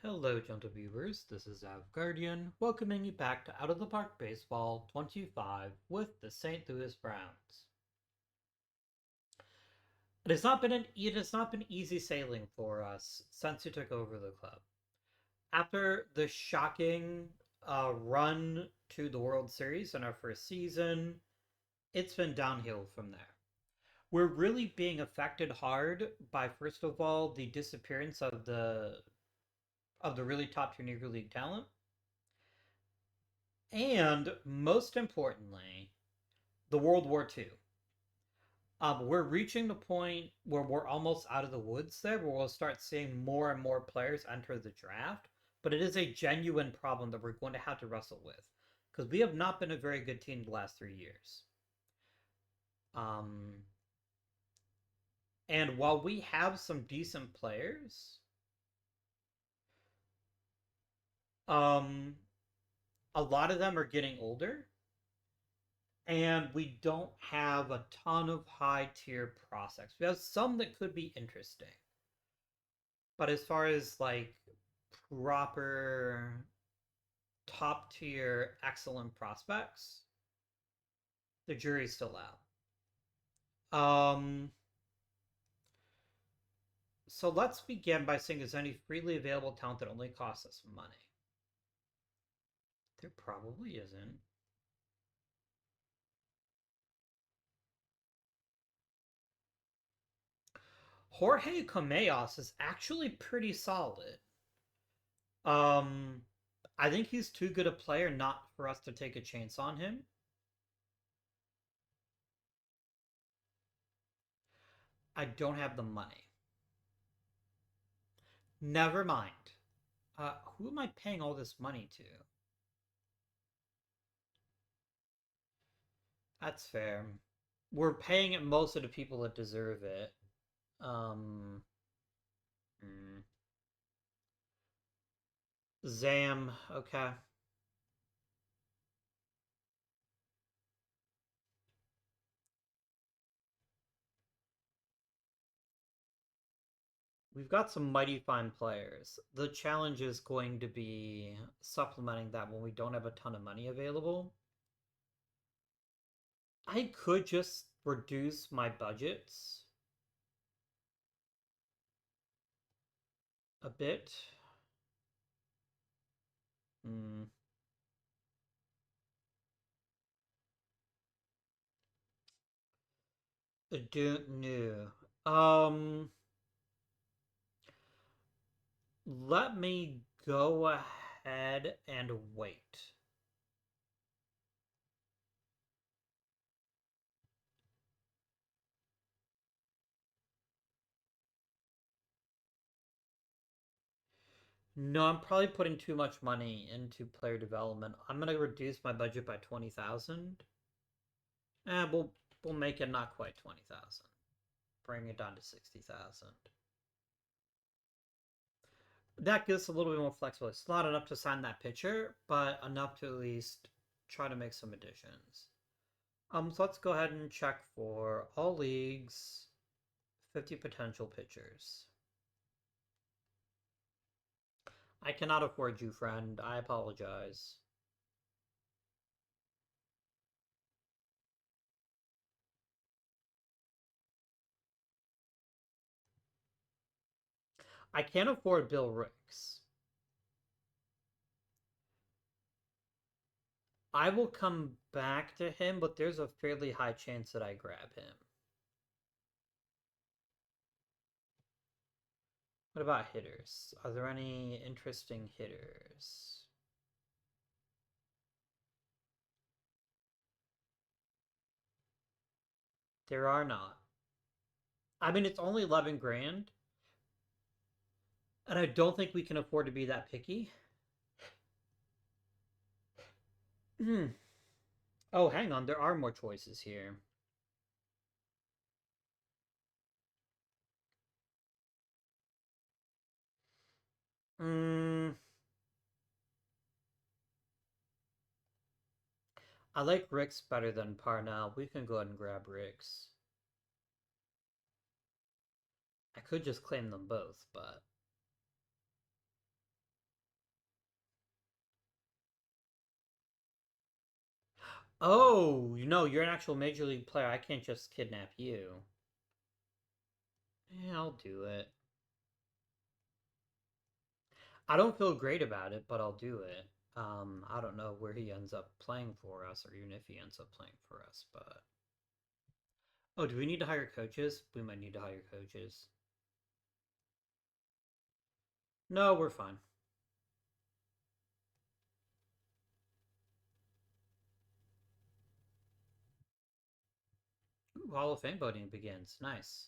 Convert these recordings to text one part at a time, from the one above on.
Hello, gentle viewers. This is Guardian, welcoming you back to Out of the Park Baseball 25 with the St. Louis Browns. It has not been easy sailing for us since you took over the club. After the shocking run to the World Series in our first season, it's been downhill from there. We're really being affected hard by, first of all, the disappearance of the really top tier Negro League talent. And most importantly, the World War II. We're reaching the point where we're almost out of the woods there, where we'll start seeing more and more players enter the draft. But it is a genuine problem that we're going to have to wrestle with because we have not been a very good team the last 3 years. Um, and while we have some decent players, um, a lot of them are getting older, and we don't have a ton of high tier prospects. We have some that could be interesting, but as far as like proper top tier excellent prospects, the jury's still out. So let's begin by saying, is there any freely available talent that only costs us money? There probably isn't. Jorge Camellas is actually pretty solid. Um, I think he's too good a player not for us to take a chance on him. I don't have the money. Never mind. Who am I paying all this money to? That's fair. We're paying it most of the people that deserve it. Um, hmm. Zam, okay. We've got some mighty fine players. The challenge is going to be supplementing that when we don't have a ton of money available. I could just reduce my budgets a bit. Hmm. I don't know. Let me go ahead and wait. No, I'm probably putting too much money into player development. I'm gonna reduce my budget by 20,000. We'll make it not quite 20,000. Bring it down to 60,000. That gives us a little bit more flexibility. It's not enough to sign that pitcher, but enough to at least try to make some additions. So let's go ahead and check for all leagues, 50 potential pitchers. I cannot afford you, friend. I apologize. I can't afford Bill Ricks. I will come back to him, but there's a fairly high chance that I grab him. What about hitters? Are there any interesting hitters? There are not. I mean, it's only 11 grand, and I don't think we can afford to be that picky. Hmm. Oh, hang on. There are more choices here. Hmm. I like Ricks better than Parnell. We can go ahead and grab Ricks. I could just claim them both, but Oh, you know, you're an actual Major League player. I can't just kidnap you. Yeah, I'll do it. I don't feel great about it, but I'll do it. I don't know where he ends up playing for us, or even if he ends up playing for us, but... Oh, do we need to hire coaches? We might need to hire coaches. No, we're fine. Ooh, Hall of Fame voting begins. Nice.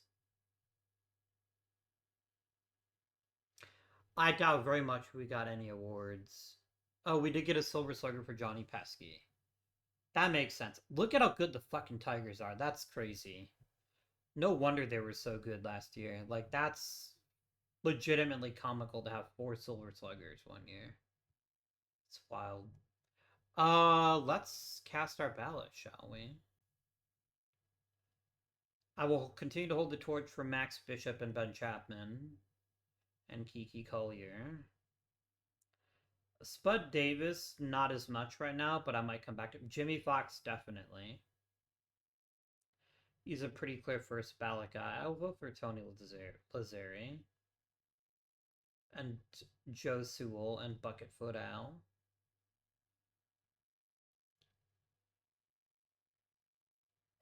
I doubt very much we got any awards. Oh, we did get a Silver Slugger for Johnny Pesky. That makes sense. Look at how good the fucking Tigers are. That's crazy. No wonder they were so good last year. Like, that's legitimately comical to have four Silver Sluggers one year. It's wild. Let's cast our ballot, shall we? I will continue to hold the torch for Max Bishop and Ben Chapman and Kiki Collier. Spud Davis, not as much right now, but I might come back to Jimmy Fox, definitely. He's a pretty clear first ballot guy. I'll vote for Tony Lazzeri and Joe Sewell and Bucketfoot Al.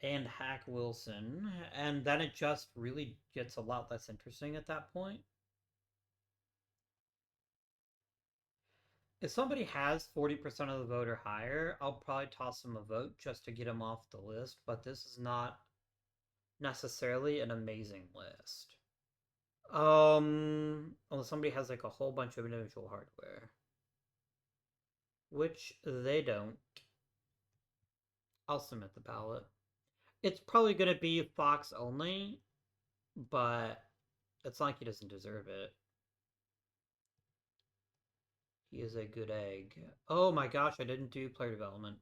And Hack Wilson. And then it just really gets a lot less interesting at that point. If somebody has 40% of the vote or higher, I'll probably toss them a vote just to get them off the list, but this is not necessarily an amazing list. Unless somebody has like a whole bunch of individual hardware. Which they don't. I'll submit the ballot. It's probably going to be Fox only, but it's not like he doesn't deserve it. He is a good egg. Oh my gosh, I didn't do player development.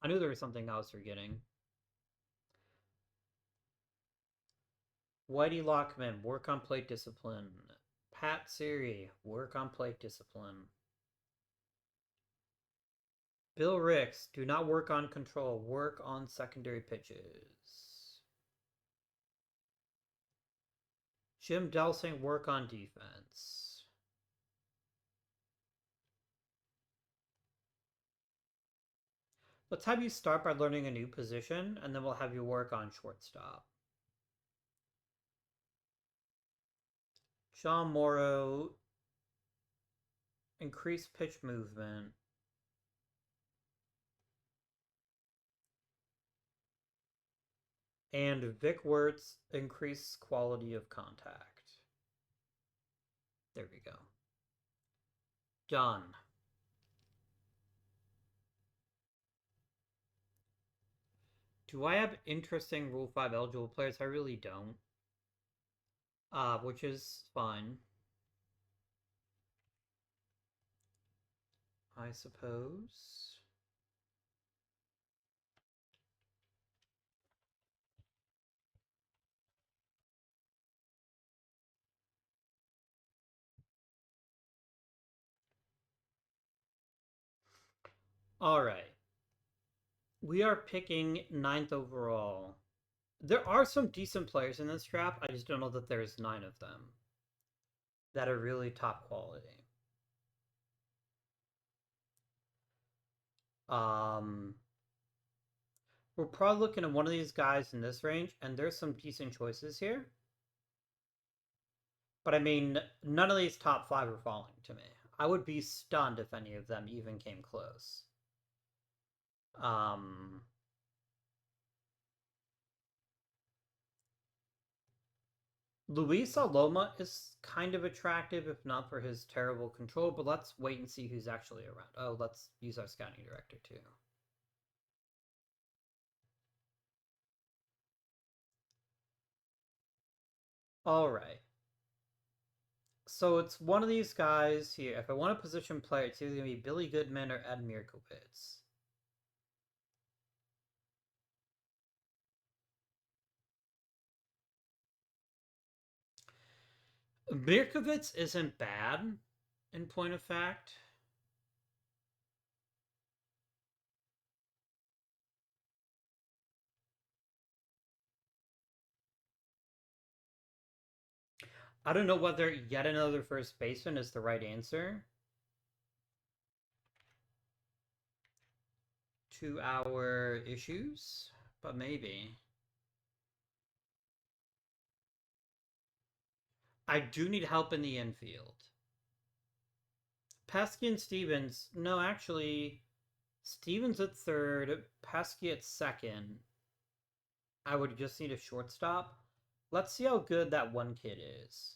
I knew there was something I was forgetting. Whitey Lockman, work on plate discipline. Pat Siri, work on plate discipline. Bill Ricks, do not work on control, work on secondary pitches. Jim Delsing, work on defense. Let's have you start by learning a new position, and then we'll have you work on shortstop. Sean Morrow, increase pitch movement. And Vic Wertz, increase quality of contact. There we go. Done. Do I have interesting Rule 5 eligible players? I really don't. Which is fine. I suppose. Alright. We are picking 9th overall. There are some decent players in this draft. I just don't know that there's 9 of them that are really top quality. We're probably looking at one of these guys in this range, and there's some decent choices here. But I mean, none of these top 5 are falling to me. I would be stunned if any of them even came close. Luis Aloma is kind of attractive, if not for his terrible control, but let's wait and see who's actually around. Oh, let's use our scouting director too. All right. So it's one of these guys here. If I want a position player, it's either going to be Billy Goodman or Ed Mirkowitz. Mirkowitz isn't bad, in point of fact. I don't know whether yet another first baseman is the right answer. 2 hour issues, but maybe. I do need help in the infield. Pesky and Stevens. No, actually, Stevens at third, Pesky at second. I would just need a shortstop. Let's see how good that one kid is.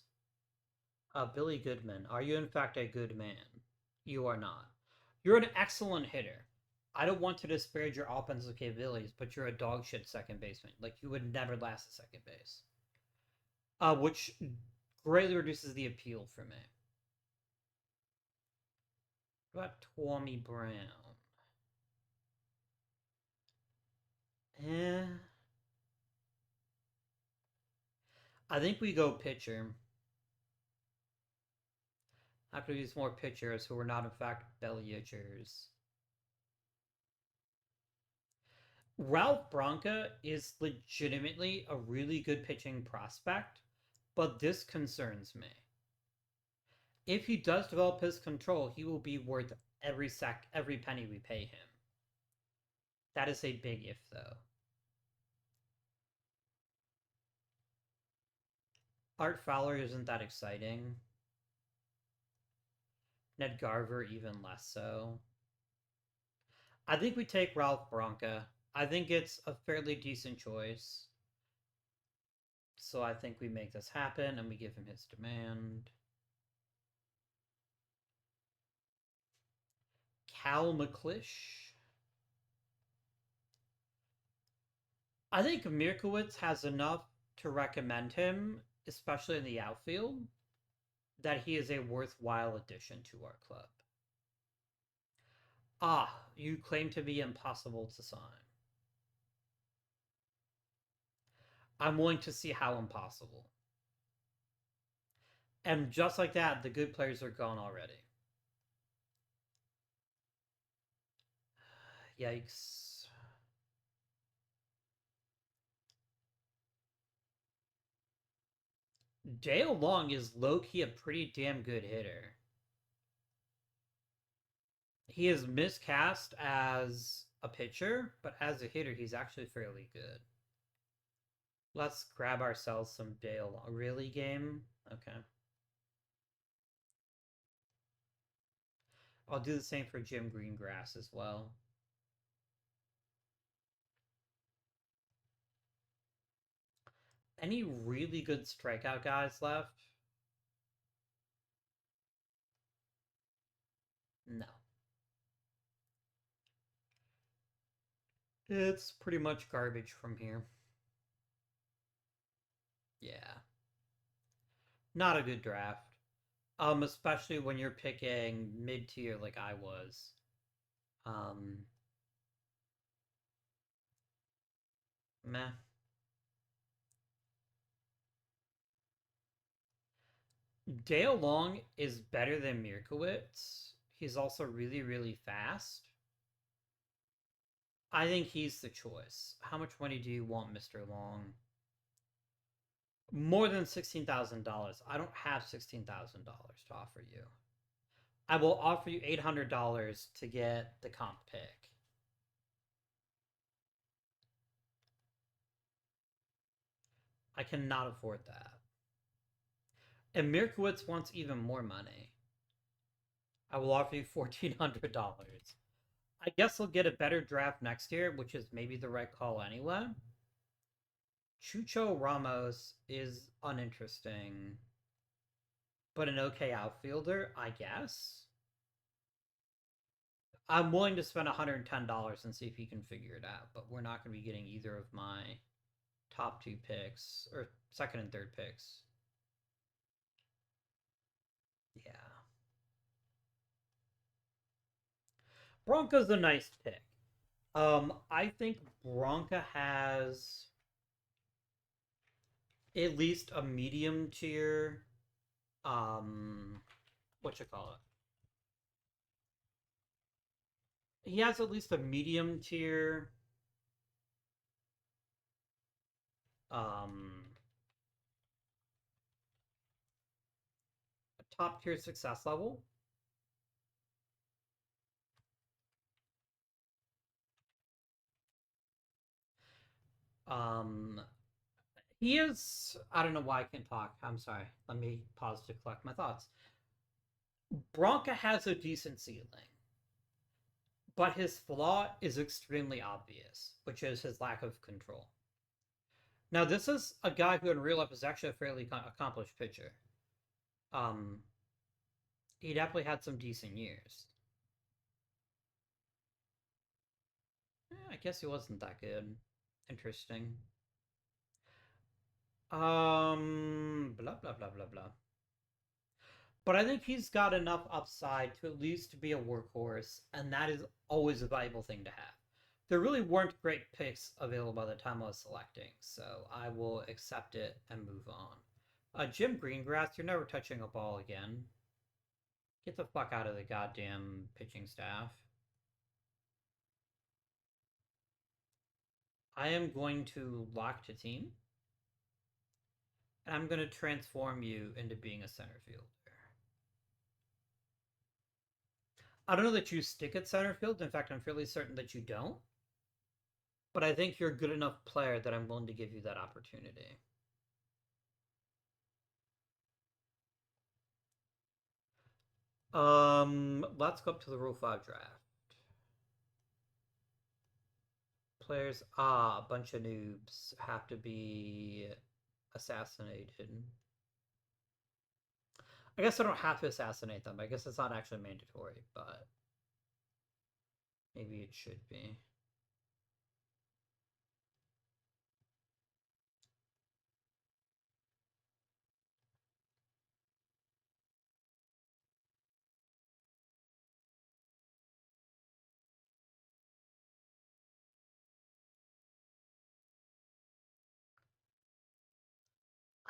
Billy Goodman. Are you in fact a good man? You are not. You're an excellent hitter. I don't want to disparage your offensive capabilities, but you're a dog shit second baseman. Like you would never last at second base. Which greatly reduces the appeal for me. What about Tommy Brown? Eh. I think we go pitcher. Have to use more pitchers who are not in fact belly itchers. Ralph Branca is legitimately a really good pitching prospect, but this concerns me. If he does develop his control, he will be worth every penny we pay him. That is a big if, though. Art Fowler isn't that exciting. Ned Garver even less so. I think we take Ralph Branca. I think it's a fairly decent choice. So I think we make this happen and we give him his demand. Cal McClish. I think Mirkowitz has enough to recommend him, especially in the outfield, that he is a worthwhile addition to our club. Ah, you claim to be impossible to sign. I'm willing to see how impossible. And just like that, the good players are gone already. Yikes. Dale Long is low-key a pretty damn good hitter. He is miscast as a pitcher, but as a hitter, he's actually fairly good. Let's grab ourselves some Dale Long. Really, game? Okay. I'll do the same for Jim Greengrass as well. Any really good strikeout guys left? No. It's pretty much garbage from here. Yeah. Not a good draft. Especially when you're picking mid-tier like I was. Meh. Dale Long is better than Mirkowitz. He's also really, really fast. I think he's the choice. How much money do you want, Mr. Long? More than $16,000. I don't have $16,000 to offer you. I will offer you $800 to get the comp pick. I cannot afford that. And Mirkowitz wants even more money. I will offer you $1,400. I guess I'll get a better draft next year, which is maybe the right call anyway. Chucho Ramos is uninteresting, but an okay outfielder, I guess. I'm willing to spend $110 and see if he can figure it out, but we're not going to be getting either of my top two picks, or second and third picks. Yeah. Bronco's a nice pick. I think Bronca has at least a medium tier, what you call it? He has at least a medium tier, um, top tier success level. Um, he is. I don't know why I can't talk. I'm sorry. Let me pause to collect my thoughts. Bronca has a decent ceiling, but his flaw is extremely obvious, which is his lack of control. Now, this is a guy who in real life is actually a fairly accomplished pitcher. Um, he definitely had some decent years. I guess he wasn't that good. Interesting. Blah blah blah blah blah. But I think he's got enough upside to at least be a workhorse, and that is always a valuable thing to have. There really weren't great picks available by the time I was selecting, so I will accept it and move on. Jim Greengrass, you're never touching a ball again. Get the fuck out of the goddamn pitching staff. I am going to lock to team, and I'm going to transform you into being a center fielder. I don't know that you stick at center field. In fact, I'm fairly certain that you don't. But I think you're a good enough player that I'm willing to give you that opportunity. Let's go up to the Rule 5 draft. Players, a bunch of noobs have to be assassinated. I guess I don't have to assassinate them. I guess it's not actually mandatory, but maybe it should be.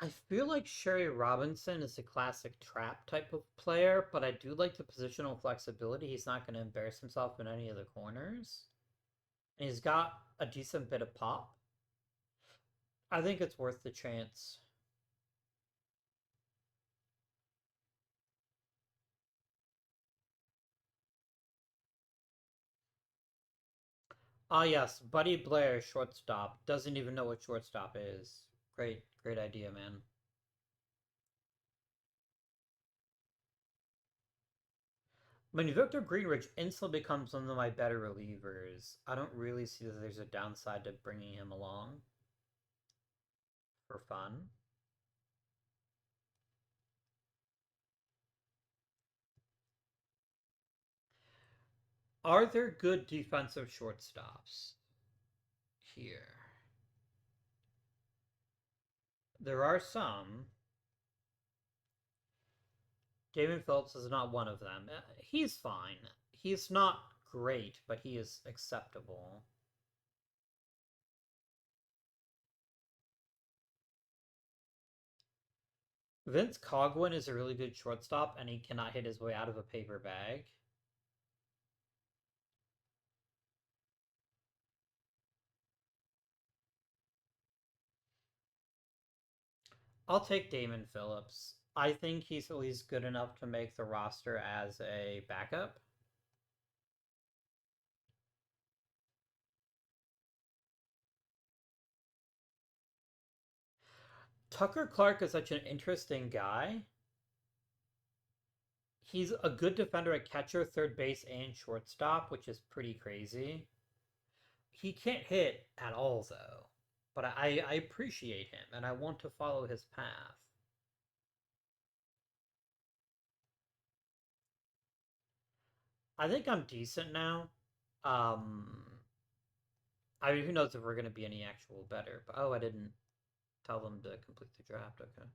I feel like Sherry Robinson is a classic trap type of player, but I do like the positional flexibility. He's not going to embarrass himself in any of the corners. And he's got a decent bit of pop. I think it's worth the chance. Ah, yes, Buddy Blair, shortstop. Doesn't even know what shortstop is. Great idea, man. I mean, Victor Greenridge instantly becomes one of my better relievers. I don't really see that there's a downside to bringing him along for fun. Are there good defensive shortstops here? There are some. Damon Phillips is not one of them. He's fine. He's not great, but he is acceptable. Vince Cogwin is a really good shortstop, and he cannot hit his way out of a paper bag. I'll take Damon Phillips. I think he's at least good enough to make the roster as a backup. Tucker Clark is such an interesting guy. He's a good defender at catcher, third base, and shortstop, which is pretty crazy. He can't hit at all, though. But I appreciate him, and I want to follow his path. I think I'm decent now. Um, I mean, who knows if we're going to be any actual better. But, oh, I didn't tell them to complete the draft. Okay.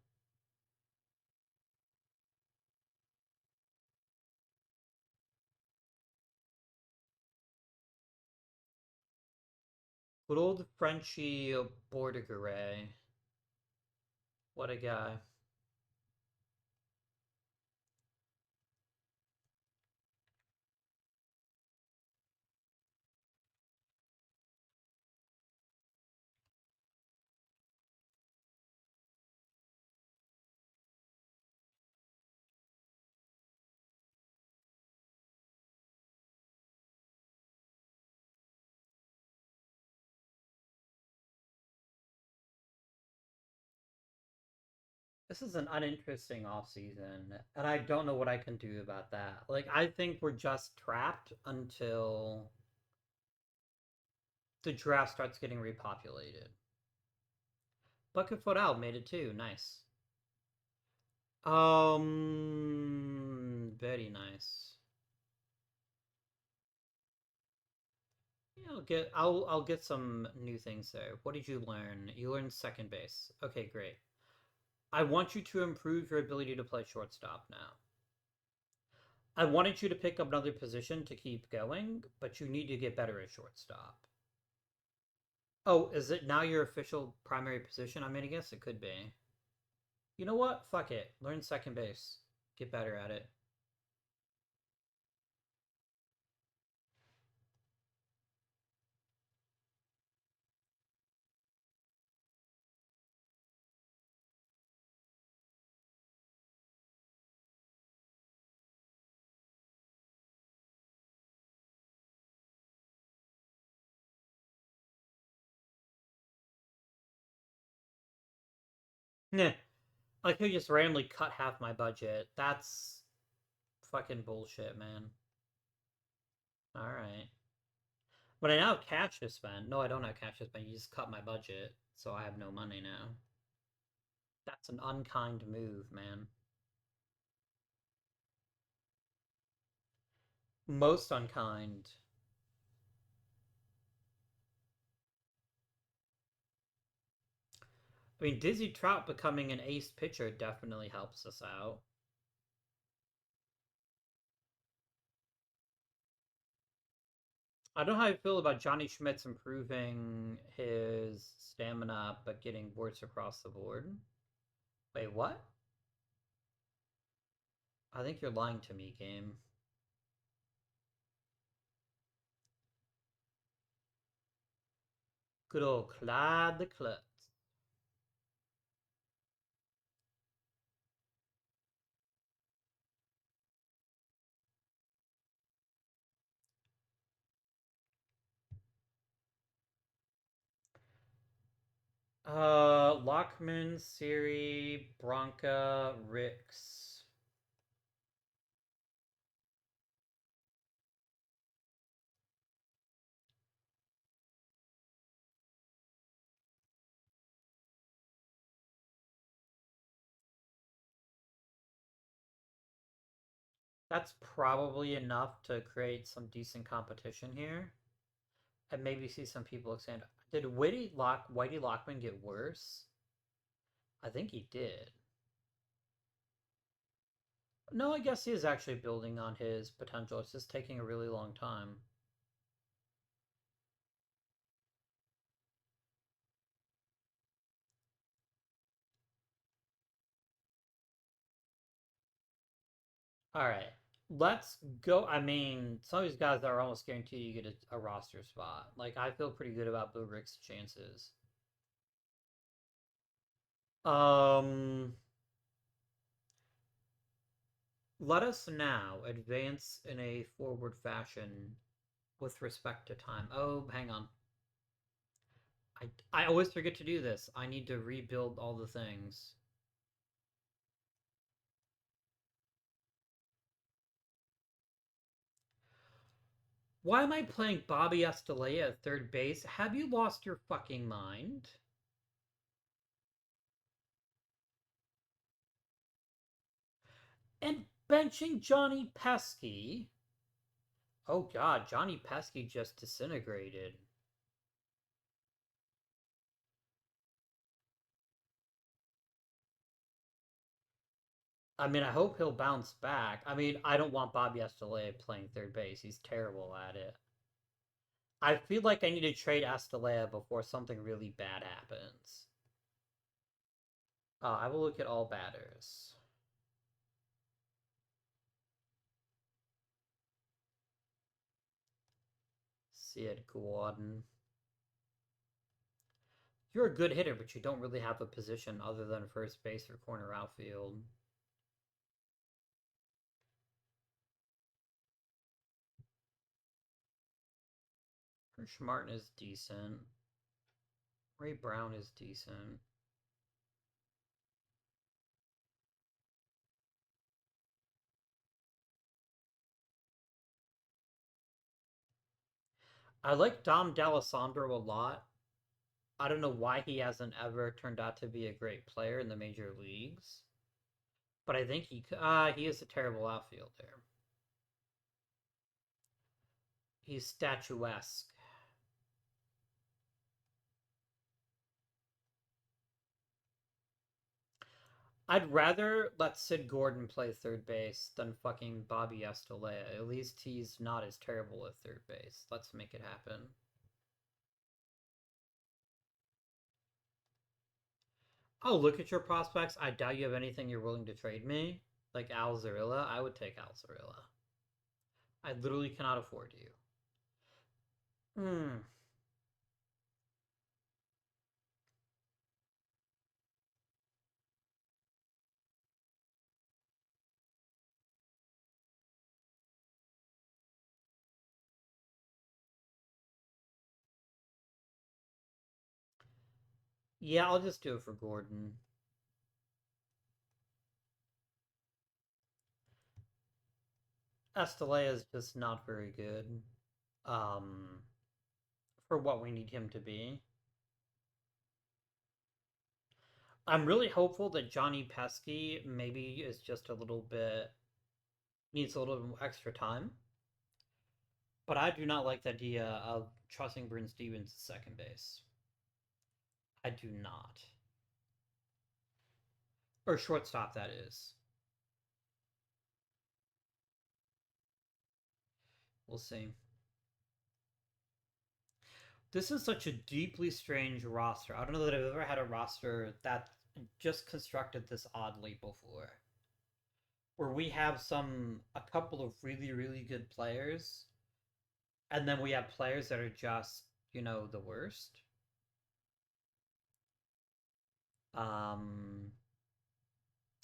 Good old Frenchie Bordigaray. What a guy. This is an uninteresting off season, and I don't know what I can do about that. Like, I think we're just trapped until the draft starts getting repopulated. Bucket Foot Owl made it too. Nice. Very nice. Yeah, I'll get some new things there. What did you learn? You learned second base. Okay, great. I want you to improve your ability to play shortstop now. I wanted you to pick up another position to keep going, but you need to get better at shortstop. Oh, is it now your official primary position? I mean, I guess it could be. You know what? Fuck it. Learn second base. Get better at it. Nah. I could just randomly cut half my budget. That's fucking bullshit, man. Alright. But I now have cash to spend. No, I don't have cash to spend. You just cut my budget, so I have no money now. That's an unkind move, man. Most unkind. I mean, Dizzy Trout becoming an ace pitcher definitely helps us out. I don't know how I feel about Johnny Schmidt's improving his stamina, but getting worse across the board. Wait, what? I think you're lying to me, game. Good old Clyde the Klutz. Lockman, Siri, Bronca, Rix. That's probably enough to create some decent competition here. And maybe see some people expand. Did Whitey Lockman get worse? I think he did. No, I guess he is actually building on his potential. It's just taking a really long time. All right, let's go. I mean, some of these guys are almost guaranteed you get a roster spot. Like, I feel pretty good about Boo Rick's chances. Um, Let us now advance in a forward fashion with respect to time. Oh, hang on. I always forget to do this. I need to rebuild all the things. Why am I playing Bobby Estalella at third base? Have you lost your fucking mind? And benching Johnny Pesky. Oh god, Johnny Pesky just disintegrated. I mean, I hope he'll bounce back. I mean, I don't want Bobby Estalella playing third base. He's terrible at it. I feel like I need to trade Estalella before something really bad happens. I will look at all batters. Sid Gordon. You're a good hitter, but you don't really have a position other than first base or corner outfield. Hirsch Martin is decent. Ray Brown is decent. I like Dom D'Alessandro a lot. I don't know why he hasn't ever turned out to be a great player in the major leagues, but I think he is a terrible outfielder. He's statuesque. I'd rather let Sid Gordon play third base than fucking Bobby Estalella. At least he's not as terrible at third base. Let's make it happen. Oh, look at your prospects. I doubt you have anything you're willing to trade me. Like Al Zarilla. I would take Al Zarilla. I literally cannot afford you. Hmm. Yeah, I'll just do it for Gordon. Estalella is just not very good. Um, for what we need him to be. I'm really hopeful that Johnny Pesky maybe is just a little bit needs a little extra time. But I do not like the idea of trusting Bryn Stevens at second base. I do not. Or shortstop, that is. We'll see. This is such a deeply strange roster. I don't know that I've ever had a roster that just constructed this oddly before. Where we have a couple of really, really good players, and then we have players that are just, the worst. Um,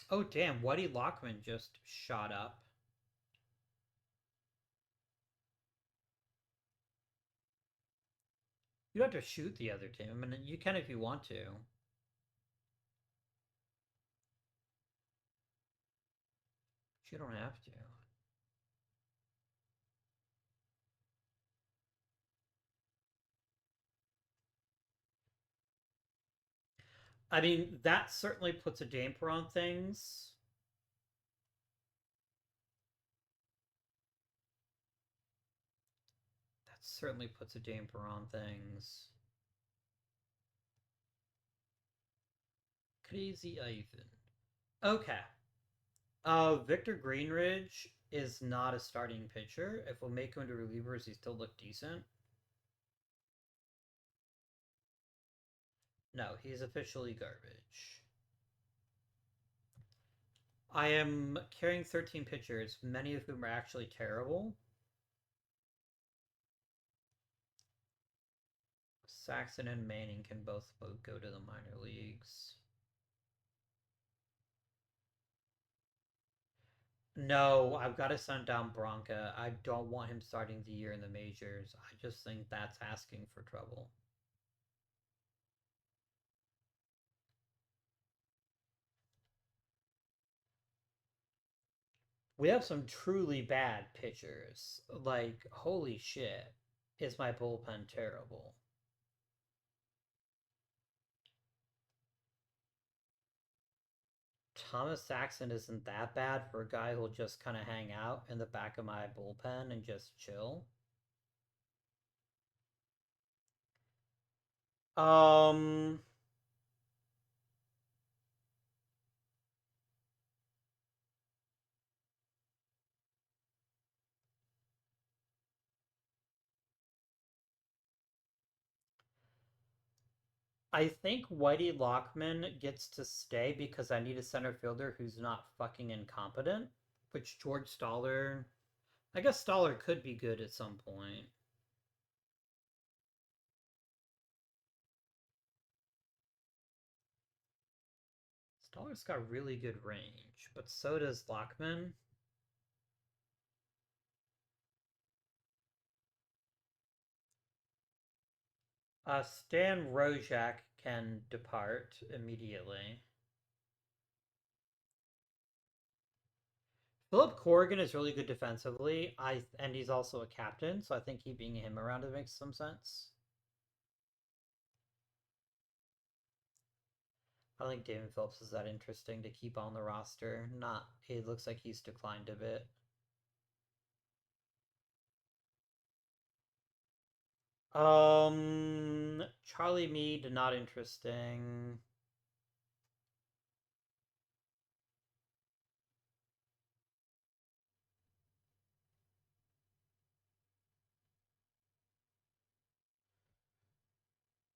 oh, damn, Waddy Lockman just shot up. You don't have to shoot the other team. I mean, you can if you want to. But you don't have to. I mean, that certainly puts a damper on things. That certainly puts a damper on things. Crazy Ivan. Okay. Victor Greenridge is not a starting pitcher. If we'll make him into relievers, he still look decent. No, he's officially garbage. I am carrying 13 pitchers, many of whom are actually terrible. Saxon and Manning can both go to the minor leagues. No, I've got to send down Bronca. I don't want him starting the year in the majors. I just think that's asking for trouble. We have some truly bad pitchers. Like, holy shit, is my bullpen terrible? Thomas Saxon isn't that bad for a guy who'll just kind of hang out in the back of my bullpen and just chill. Um, I think Whitey Lockman gets to stay because I need a center fielder who's not fucking incompetent. Which George Stoller, I guess Stoller could be good at some point. Stoller's got really good range, but so does Lockman. Stan Rojak can depart immediately. Philip Corrigan is really good defensively. And he's also a captain, so I think keeping him around it makes some sense. I think David Phillips is that interesting to keep on the roster. Not, it looks like he's declined a bit. Charlie Meade, not interesting.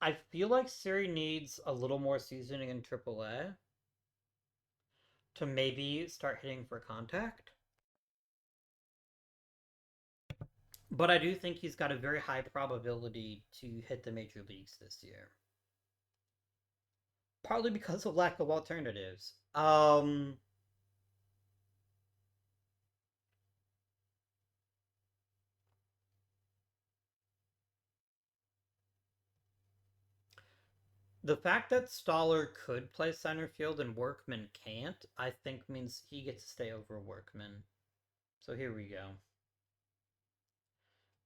I feel like Siri needs a little more seasoning in AAA to maybe start hitting for contact. But I do think he's got a very high probability to hit the major leagues this year. Partly because of lack of alternatives. The fact that Stoller could play center field and Workman can't, I think means he gets to stay over Workman. So here we go.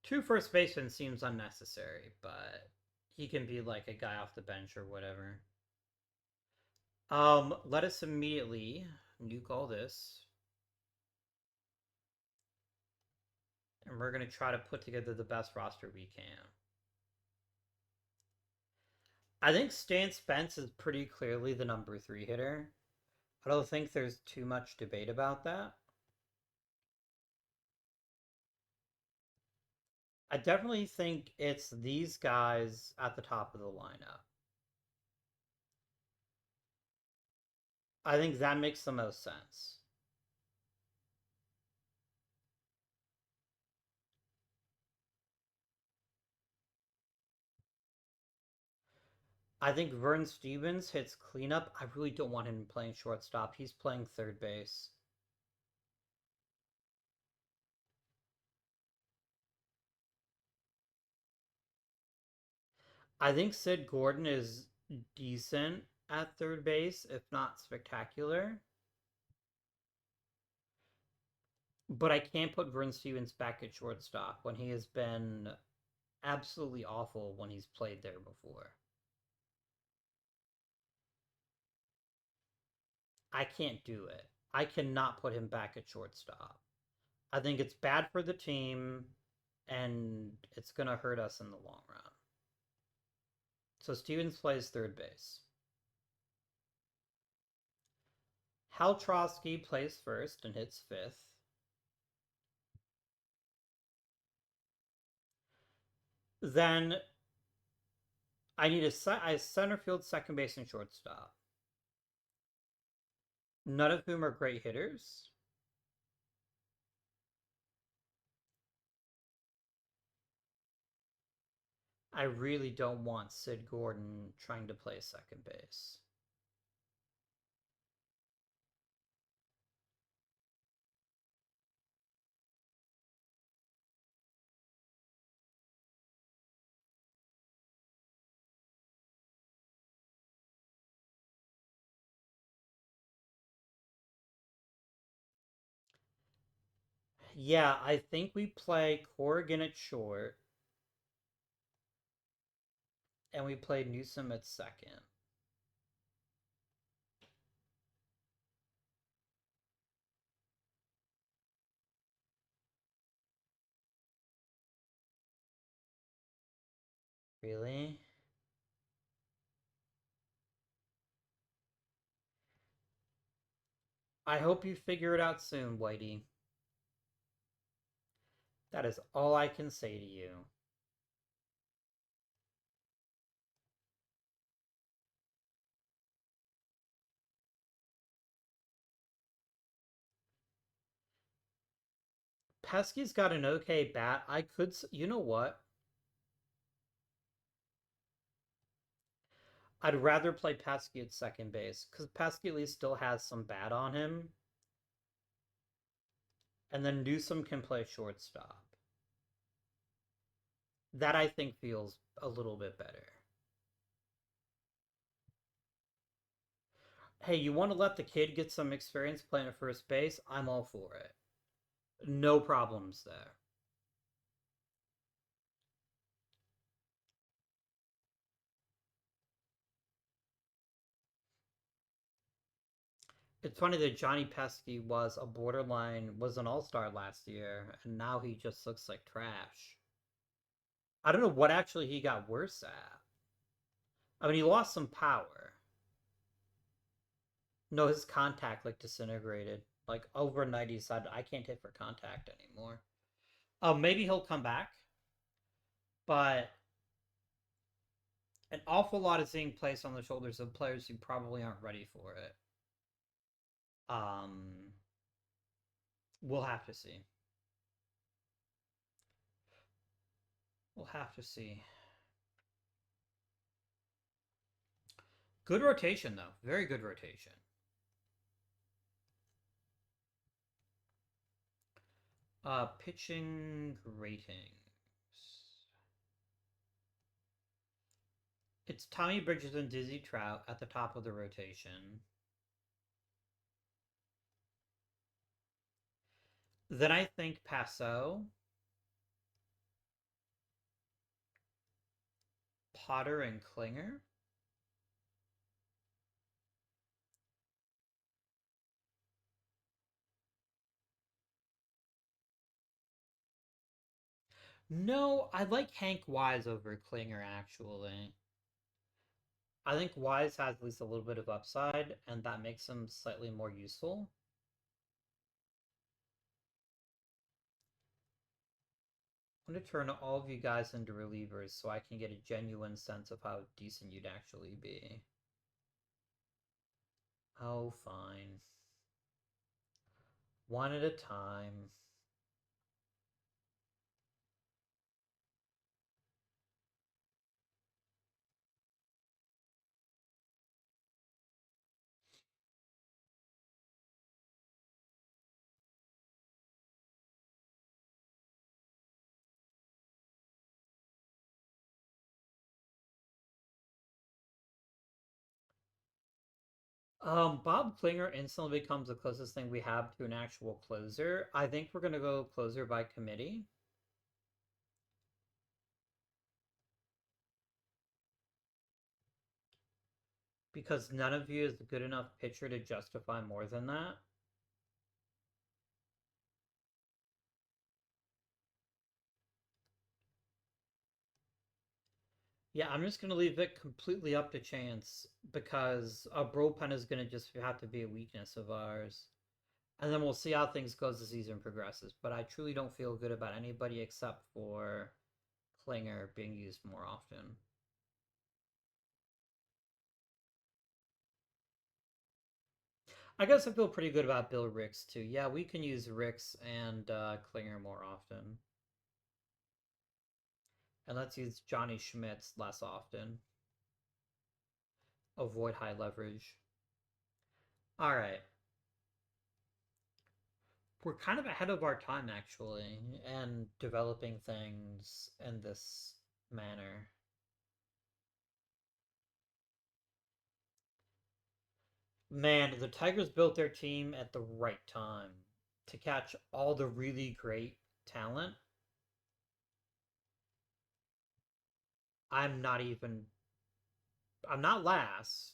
Two first basemen seems unnecessary, but he can be like a guy off the bench or whatever. Let us immediately nuke all this. And we're going to try to put together the best roster we can. I think Stan Spence is pretty clearly the number 3 hitter. I don't think there's too much debate about that. I definitely think it's these guys at the top of the lineup. I think that makes the most sense. I think Vern Stevens hits cleanup. I really don't want him playing shortstop. He's playing third base. I think Sid Gordon is decent at third base, if not spectacular. But I can't put Vern Stevens back at shortstop when he has been absolutely awful when he's played there before. I can't do it. I cannot put him back at shortstop. I think it's bad for the team, and it's going to hurt us in the long run. So Stevens plays third base. Hal Trotsky plays first and hits fifth. Then I need a center field, second base, and shortstop. None of whom are great hitters. I really don't want Sid Gordon trying to play second base. Yeah, I think we play Corrigan at short, and we play Newsom at second. Really? I hope you figure it out soon, Whitey. That is all I can say to you. Pesky's got an okay bat. I could, you know what? I'd rather play Pesky at second base because Pesky at least still has some bat on him. And then Newsom can play shortstop. That I think feels a little bit better. Hey, you want to let the kid get some experience playing at first base? I'm all for it. No problems there. It's funny that Johnny Pesky was an all-star last year, and now he just looks like trash. I don't know what actually he got worse at. I mean, he lost some power. No, his contact like disintegrated. Like overnight, he decided I can't hit for contact anymore. Maybe he'll come back, but an awful lot is being placed on the shoulders of players who probably aren't ready for it. Um, we'll have to see. We'll have to see. Good rotation though, very good rotation. Pitching ratings. It's Tommy Bridges and Dizzy Trout at the top of the rotation. Then I think Passo, Potter, and Klinger. No, I like Hank Wise over Klinger actually. I think Wise has at least a little bit of upside, and that makes him slightly more useful. I'm going to turn all of you guys into relievers so I can get a genuine sense of how decent you'd actually be. Oh, fine. One at a time. Bob Klinger instantly becomes the closest thing we have to an actual closer. I think we're going to go closer by committee. Because none of you is a good enough pitcher to justify more than that. Yeah, I'm just going to leave it completely up to chance because a bullpen is going to just have to be a weakness of ours. And then we'll see how things go as the season progresses. But I truly don't feel good about anybody except for Klinger being used more often. I guess I feel pretty good about Bill Ricks too. Yeah, we can use Ricks and Klinger more often. And let's use Johnny Schmitz less often. Avoid high leverage. All right. We're kind of ahead of our time, actually, and developing things in this manner. Man, the Tigers built their team at the right time to catch all the really great talent. I'm not even. I'm not last.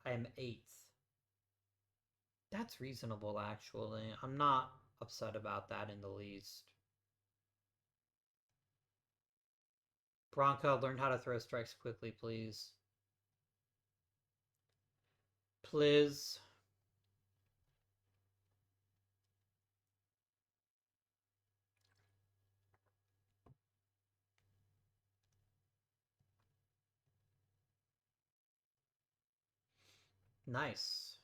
I am eighth. That's reasonable, actually. I'm not upset about that in the least. Bronco, learn how to throw strikes quickly, please. Please. Nice.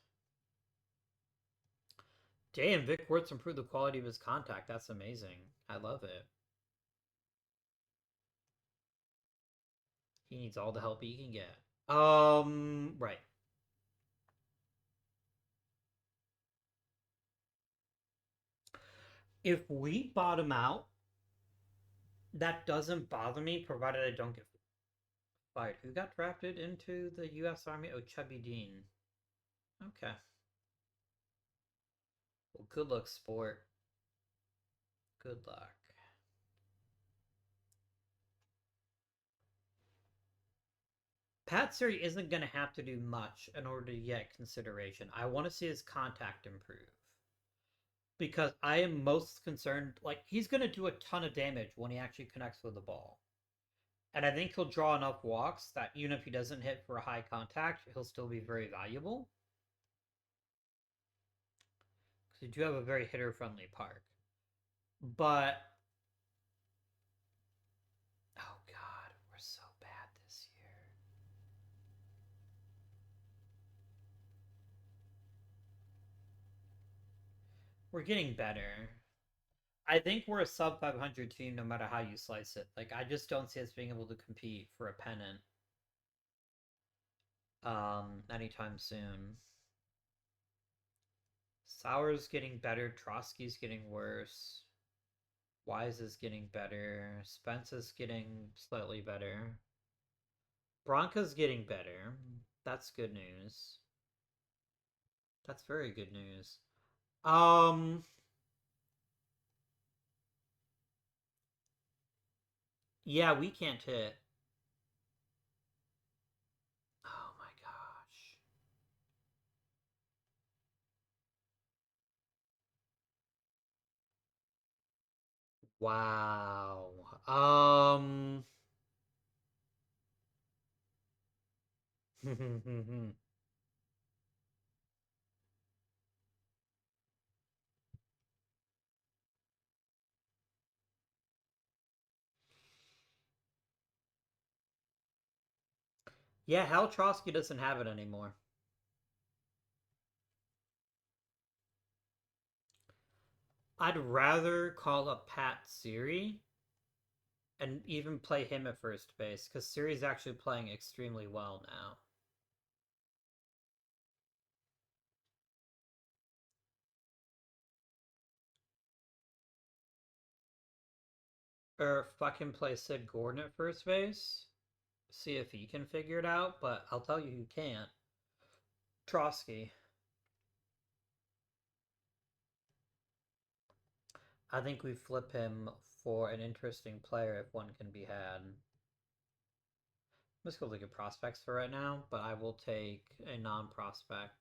Damn, Vic Wertz improved the quality of his contact. That's amazing. I love it. He needs all the help he can get. Right. If we bottom out, that doesn't bother me, provided I don't get fired. Who got drafted into the U.S. Army? Oh, Chubby Dean. Okay. Well, good luck, sport. Good luck. Pat Siri isn't going to have to do much in order to get consideration. I want to see his contact improve. Because I am most concerned, like, he's going to do a ton of damage when he actually connects with the ball. And I think he'll draw enough walks that even if he doesn't hit for a high contact, he'll still be very valuable. Because you do have a very hitter-friendly park. But oh god, we're so bad this year. We're getting better. I think we're a sub 500 team no matter how you slice it. Like, I just don't see us being able to compete for a pennant anytime soon. Sauer's getting better, Trotsky's getting worse. Wise is getting better. Spence is getting slightly better. Bronca's getting better. That's good news. That's very good news. Yeah, we can't hit. Oh my gosh. Wow. Yeah, Hal Trotsky doesn't have it anymore. I'd rather call up Pat Siri and even play him at first base because Siri's actually playing extremely well now. Or fucking play Sid Gordon at first base. See if he can figure it out, but I'll tell you who can't. Trotsky. I think we flip him for an interesting player if one can be had. Let's go look at prospects for right now, but I will take a non-prospect.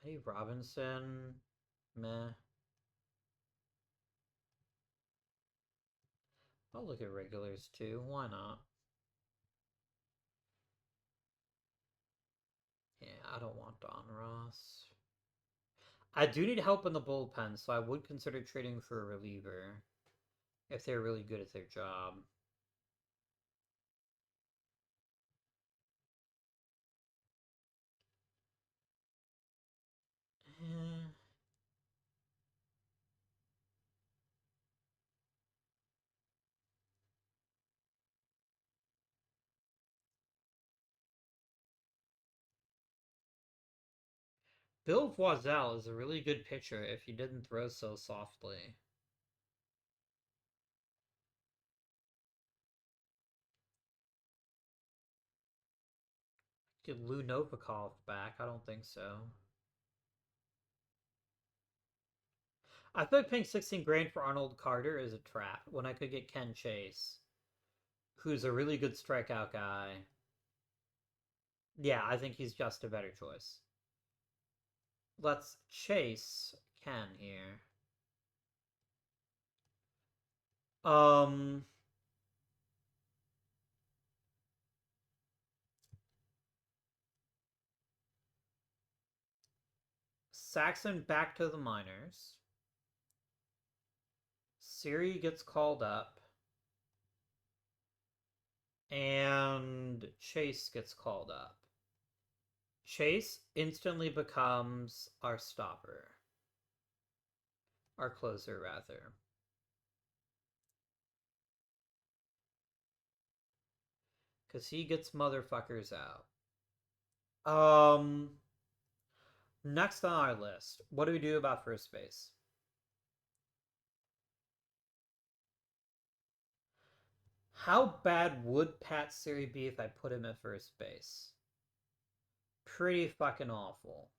Eddie Robinson, meh. I'll look at regulars too. Why not? Yeah, I don't want Don Ross. I do need help in the bullpen, so I would consider trading for a reliever if they're really good at their job. Eh. Bill Voiselle is a really good pitcher if he didn't throw so softly. Get Lou Novikov back? I don't think so. I feel like paying 16 grand for Arnold Carter is a trap when I could get Ken Chase, who's a really good strikeout guy. Yeah, I think he's just a better choice. Let's chase Ken here. Um, Saxon back to the minors. Siri gets called up. And Chase gets called up. Chase instantly becomes our stopper. Our closer, rather. Because he gets motherfuckers out. Um, Next on our list, what do we do about first base? How bad would Pat Siri be if I put him at first base? Pretty fucking awful.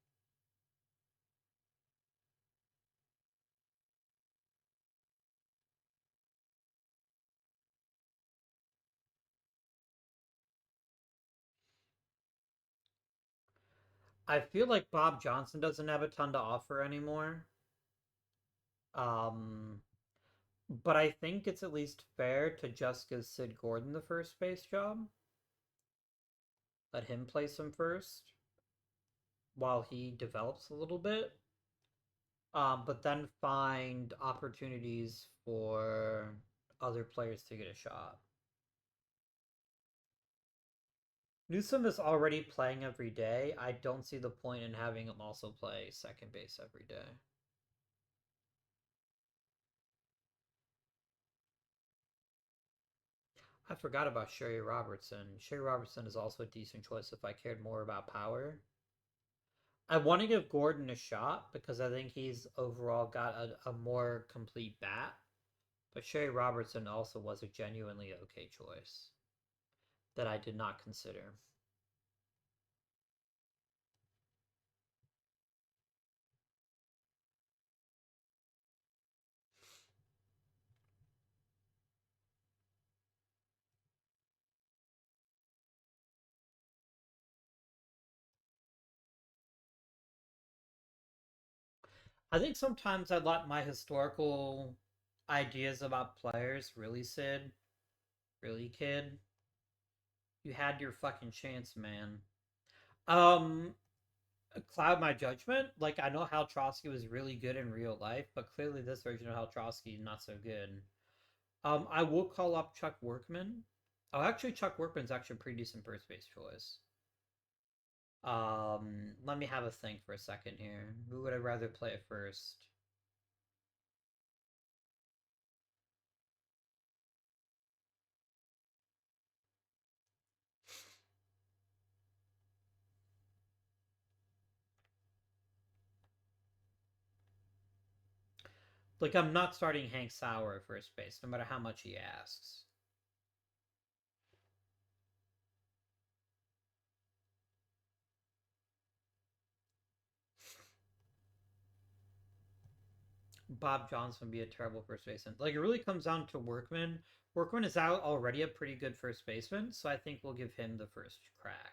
I feel like Bob Johnson doesn't have a ton to offer anymore. Um, but I think it's at least fair to just give Sid Gordon the first base job. Let him place him first while he develops a little bit. But then find opportunities for other players to get a shot. Newsom is already playing every day. I don't see the point in having him also play second base every day. I forgot about Sherry Robertson. Sherry Robertson is also a decent choice if I cared more about power. I want to give Gordon a shot because I think he's overall got a more complete bat. But Sherry Robertson also was a genuinely okay choice that I did not consider. I think sometimes I let my historical ideas about players really, Sid. Really, kid. You had your fucking chance, man. Um, Cloud my judgment. Like, I know Hal Trotsky was really good in real life, but clearly this version of Hal Trotsky not so good. I will call up Chuck Workman. Oh, actually, Chuck Workman's actually a pretty decent first base choice. Let me have a think for a second here. Who would I rather play at first? Like, I'm not starting Hank Sauer at first base, no matter how much he asks. Bob Johnson would be a terrible first baseman. Like, it really comes down to Workman. Workman is out already a pretty good first baseman, so I think we'll give him the first crack.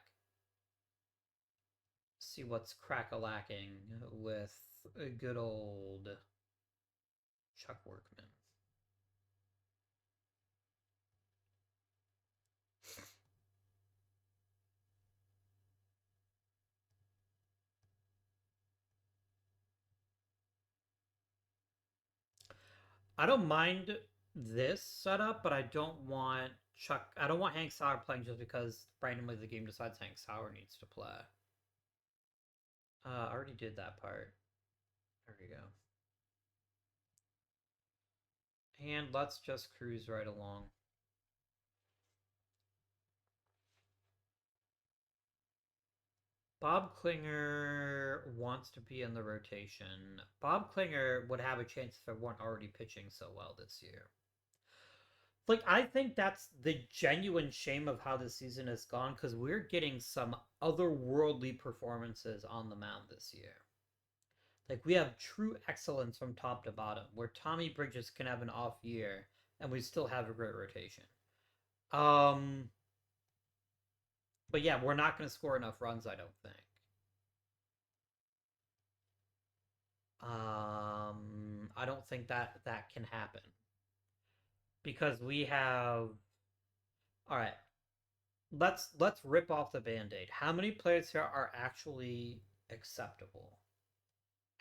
See what's crack-a-lacking with a good old Chuck Workman. I don't mind this setup, but I don't want Chuck. I don't want Hank Sauer playing just because randomly the game decides Hank Sauer needs to play. I already did that part. There we go. And let's just cruise right along. Bob Klinger wants to be in the rotation. Bob Klinger would have a chance if I weren't already pitching so well this year. Like, I think that's the genuine shame of how the season has gone because we're getting some otherworldly performances on the mound this year. Like, we have true excellence from top to bottom, where Tommy Bridges can have an off year and we still have a great rotation. Um, but yeah, we're not going to score enough runs, I don't think. I don't think that can happen because we have. All right, let's rip off the band-aid. How many players here are actually acceptable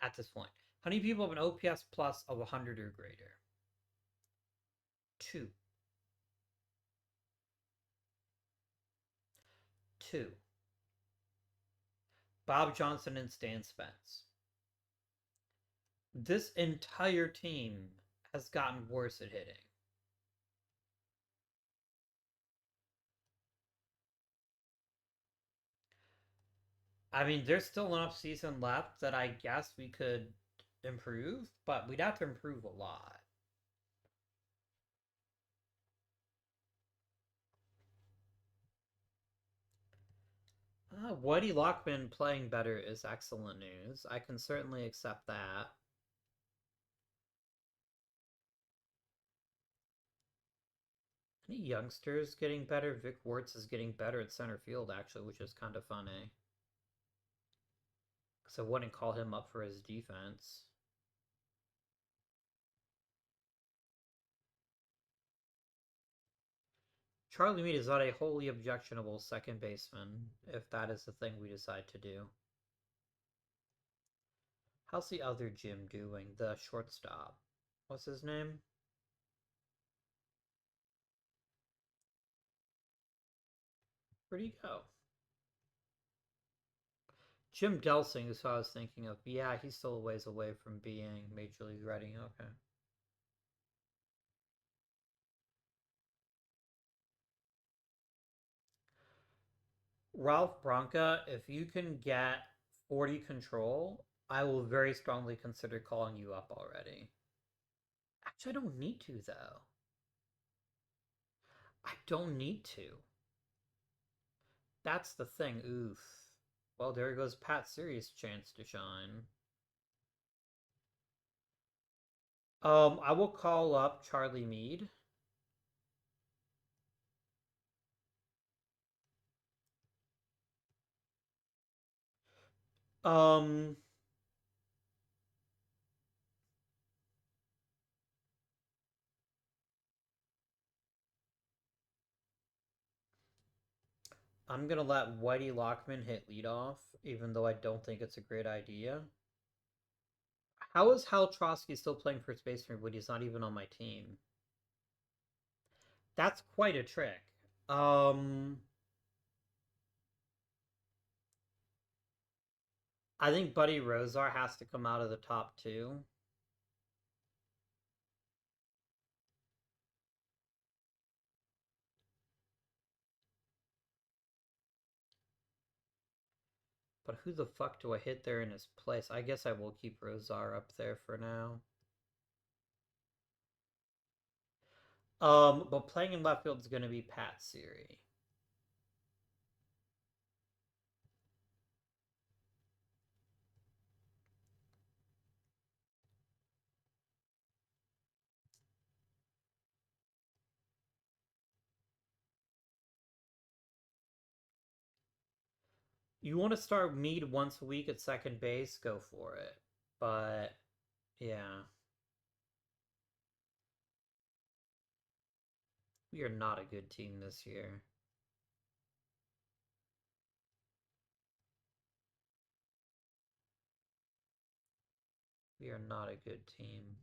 at this point? How many people have an OPS plus of 100 or greater? Two. Two. Bob Johnson and Stan Spence. This entire team has gotten worse at hitting. I mean, there's still enough season left that I guess we could improve, but we'd have to improve a lot. Whitey Lockman playing better is excellent news. I can certainly accept that. Any youngsters getting better? Vic Wertz is getting better at center field, actually, which is kind of funny. Because I wouldn't call him up for his defense. Charlie Meade is not a wholly objectionable second baseman, if that is the thing we decide to do. How's the other Jim doing? The shortstop. What's his name? Where'd he go? Jim Delsing is who I was thinking of. Yeah, he's still a ways away from being Major League ready. Okay. Ralph Branca, if you can get 40 control, I will very strongly consider calling you up already. Actually, I don't need to, though. I don't need to. That's the thing. Oof. Well, there goes Pat Sirius' chance to shine. I will call up Charlie Meade. Um, I'm gonna let Whitey Lockman hit leadoff, even though I don't think it's a great idea. How is Hal Trotsky still playing first base for me when he's not even on my team? That's quite a trick. Um, I think Buddy Rosar has to come out of the top two. But who the fuck do I hit there in his place? I guess I will keep Rosar up there for now. But playing in left field is going to be Pat Siri. You want to start Mead once a week at second base? Go for it. But yeah, we are not a good team this year. We are not a good team.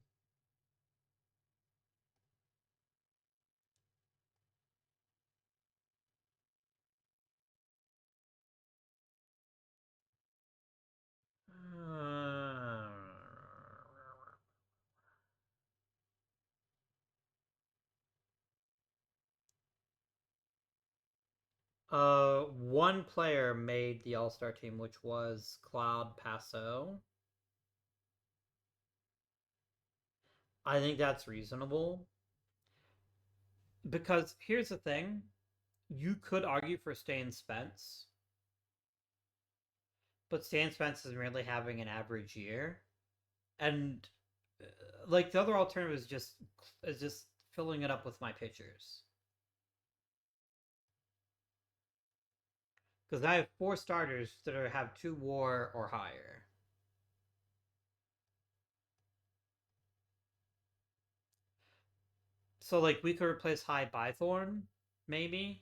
One player made the All-Star team, which was Claude Passot. I think that's reasonable. Because here's the thing. You could argue for Stan Spence, but Stan Spence is really having an average year. And like the other alternative is just filling it up with my pitchers. Because I have four starters that have 2 WAR or higher. So like we could replace High Bythorn, maybe.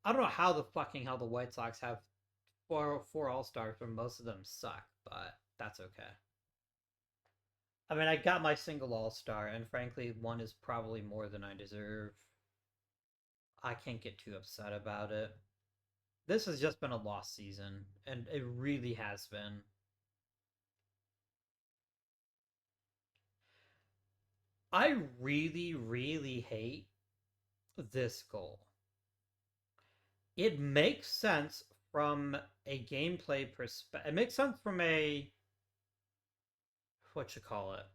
I don't know how the fucking hell the White Sox have four All Stars when most of them suck, but that's okay. I mean, I got my single All Star, and frankly, one is probably more than I deserve. I can't get too upset about it. This has just been a lost season, and it really has been. I really, really hate this goal. It makes sense from a gameplay perspective. It makes sense from a what you call it,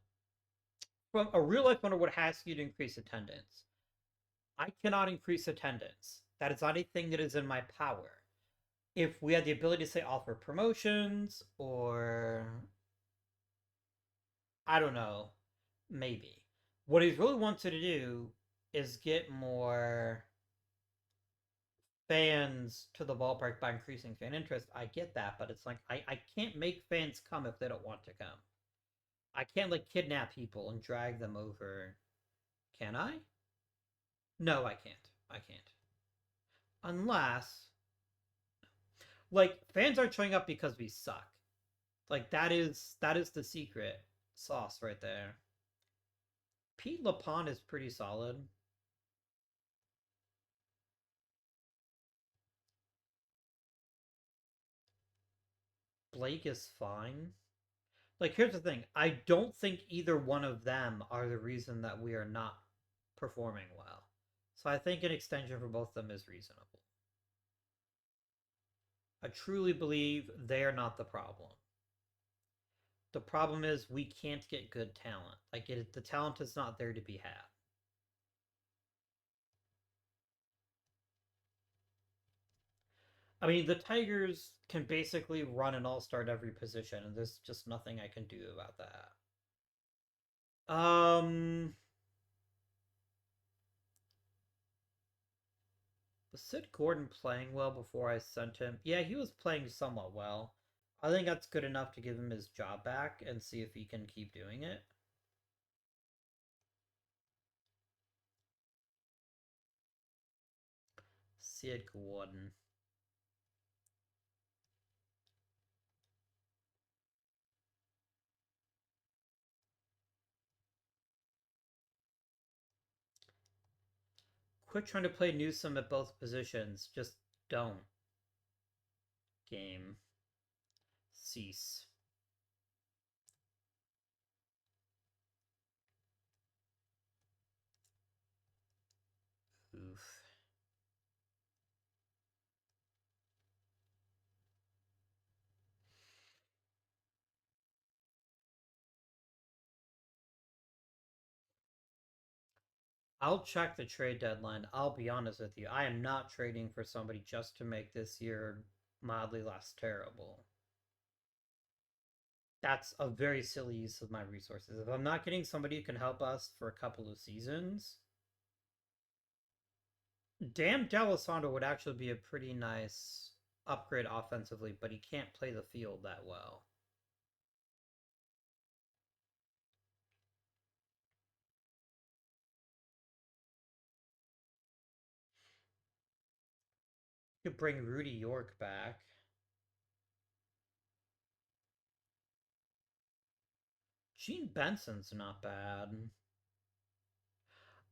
from a real life wonder what has you to increase attendance. I cannot increase attendance. That is not a thing that is in my power. If we had the ability to say offer promotions or I don't know, maybe. What he really wanted to do is get more fans to the ballpark by increasing fan interest. I get that, but it's like I can't make fans come if they don't want to come. I can't like kidnap people and drag them over. Can I? No, I can't. I can't. Unless like fans aren't showing up because we suck. Like that is the secret sauce right there. Pete LaPon is pretty solid. Blake is fine. Like here's the thing, I don't think either one of them are the reason that we are not performing well. So I think an extension for both of them is reasonable. I truly believe they are not the problem. The problem is we can't get good talent. Like the talent is not there to be had. I mean, the Tigers can basically run an all-star at every position, and there's just nothing I can do about that. Was Sid Gordon playing well before I sent him? Yeah, he was playing somewhat well. I think that's good enough to give him his job back and see if he can keep doing it. Sid Gordon. Quit trying to play Newsom at both positions. Just don't. Game. Cease. Oof. I'll check the trade deadline. I'll be honest with you. I am not trading for somebody just to make this year mildly less terrible. That's a very silly use of my resources. If I'm not getting somebody who can help us for a couple of seasons, Dan D'Alessandro would actually be a pretty nice upgrade offensively, but he can't play the field that well. You could bring Rudy York back. Gene Benson's not bad.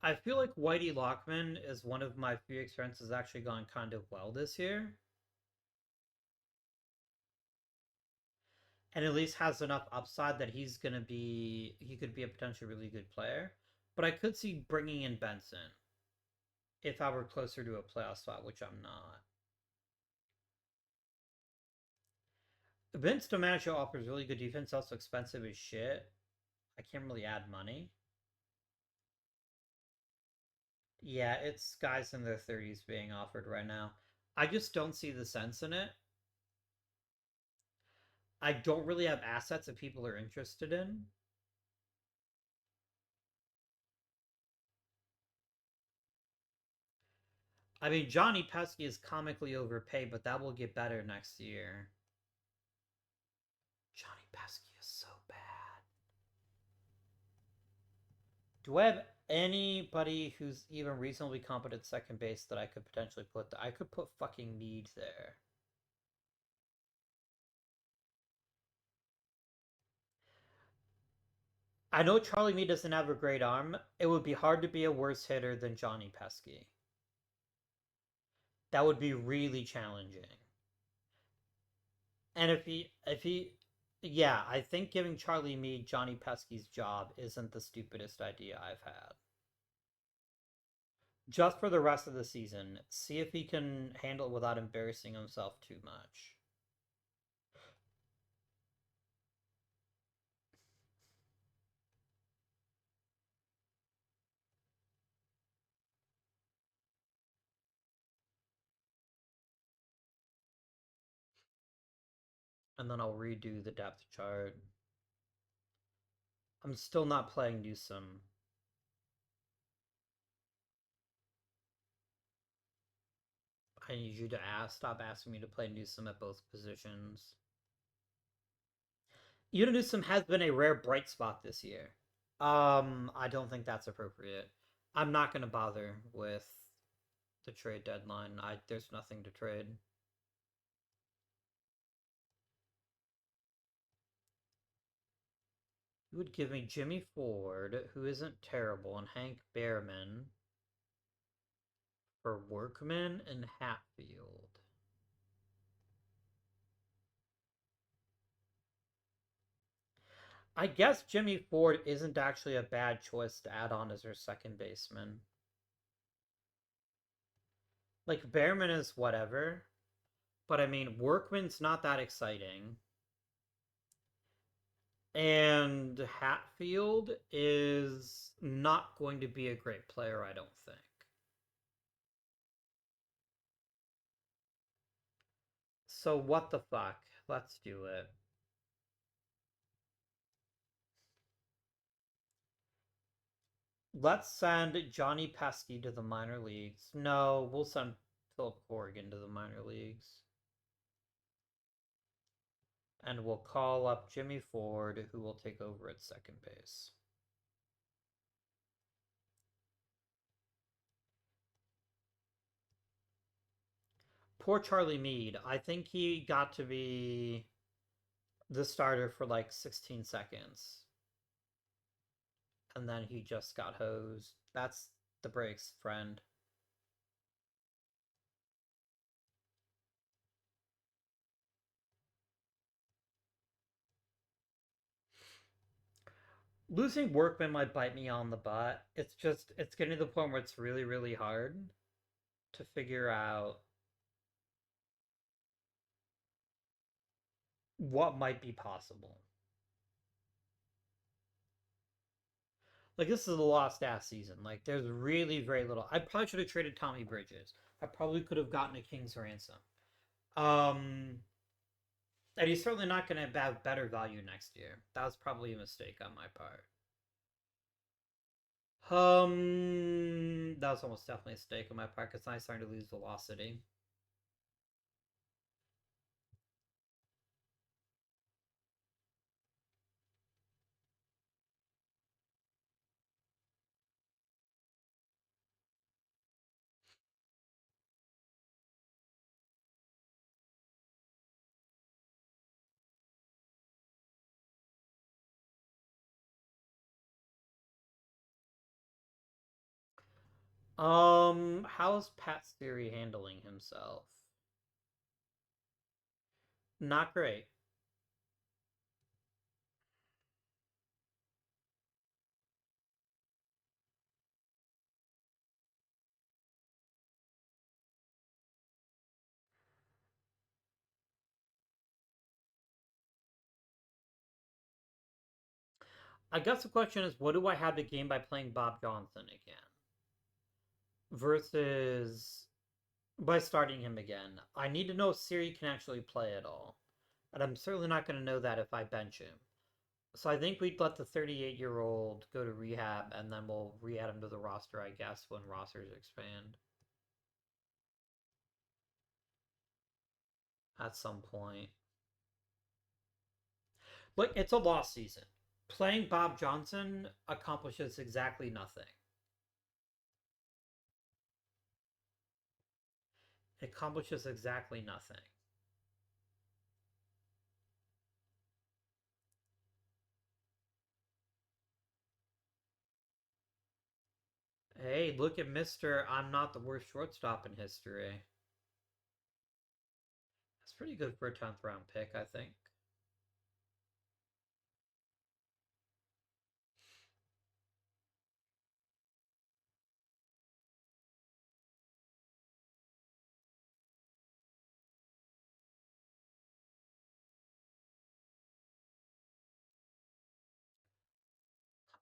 I feel like Whitey Lockman is one of my few experiences actually gone kind of well this year. And at least has enough upside that he could be a potentially really good player. But I could see bringing in Benson if I were closer to a playoff spot, which I'm not. Vince DiMaggio offers really good defense, also expensive as shit. I can't really add money. Yeah, it's guys in their 30s being offered right now. I just don't see the sense in it. I don't really have assets that people are interested in. I mean, Johnny Pesky is comically overpaid, but that will get better next year. Johnny Pesky is so bad. Do I have anybody who's even reasonably competent second base that I could potentially put there? I could put fucking Mead there. I know Charlie Mead doesn't have a great arm. It would be hard to be a worse hitter than Johnny Pesky. That would be really challenging. And yeah, I think giving Charlie Mead Johnny Pesky's job isn't the stupidest idea I've had. Just for the rest of the season, see if he can handle it without embarrassing himself too much. And then I'll redo the depth chart. I'm still not playing Newsom. I need you to stop asking me to play Newsom at both positions. Una Newsom has been a rare bright spot this year. I don't think that's appropriate. I'm not going to bother with the trade deadline. There's nothing to trade. You would give me Jimmy Ford, who isn't terrible, and Hank Behrman for Workman and Hatfield. I guess Jimmy Ford isn't actually a bad choice to add on as her second baseman. Like, Behrman is whatever, but I mean, Workman's not that exciting. And Hatfield is not going to be a great player, I don't think. So what the fuck? Let's do it. Let's send Johnny Pesky to the minor leagues. No, we'll send Philip Corrigan to the minor leagues. And we'll call up Jimmy Ford, who will take over at second base. Poor Charlie Meade. I think he got to be the starter for like 16 seconds. And then he just got hosed. That's the breaks, friend. Losing Workman might bite me on the butt. It's getting to the point where it's really, really hard to figure out what might be possible. Like, this is a lost ass season. Like, there's really very little. I probably should have traded Tommy Bridges. I probably could have gotten a King's ransom. Um, and he's certainly not going to have better value next year. That was probably a mistake on my part. That was almost definitely a mistake on my part because I'm starting to lose velocity. How's Pat Siri handling himself? Not great. I guess the question is, what do I have to gain by playing Bob Johnson again? Versus by starting him again. I need to know if Siri can actually play at all. And I'm certainly not going to know that if I bench him. So I think we'd let the 38-year-old go to rehab, and then we'll re-add him to the roster, I guess, when rosters expand. At some point. But it's a lost season. Playing Bob Johnson accomplishes exactly nothing. It accomplishes exactly nothing. Hey, look at Mr. I'm not the worst shortstop in history. That's pretty good for a 10th round pick, I think.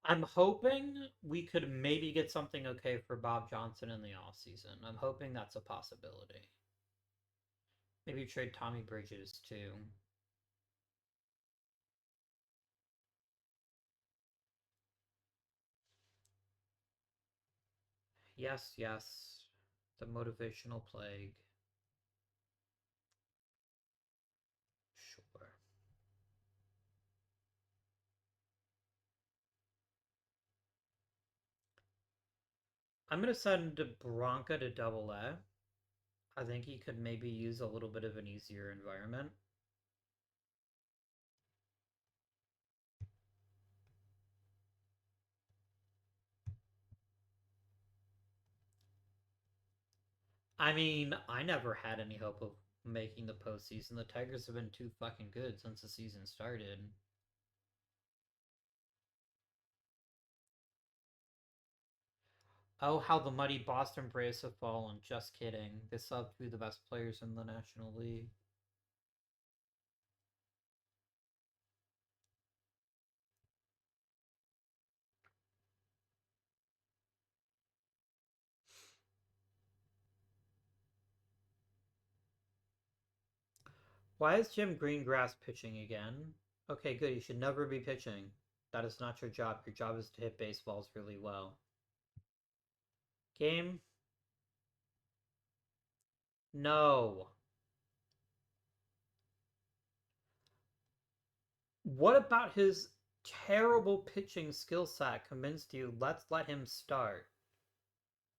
I'm hoping we could maybe get something okay for Bob Johnson in the off season. I'm hoping that's a possibility. Maybe trade Tommy Bridges too. Yes, yes. The motivational plague. I'm gonna send Bronca to double A. I think he could maybe use a little bit of an easier environment. I mean, I never had any hope of making the postseason. The Tigers have been too fucking good since the season started. Oh, how the mighty Boston Braves have fallen. Just kidding. They still have to be the best players in the National League. Why is Jim Greengrass pitching again? Okay, good. You should never be pitching. That is not your job. Your job is to hit baseballs really well. Game? No. What about his terrible pitching skill set convinced you, let's let him start?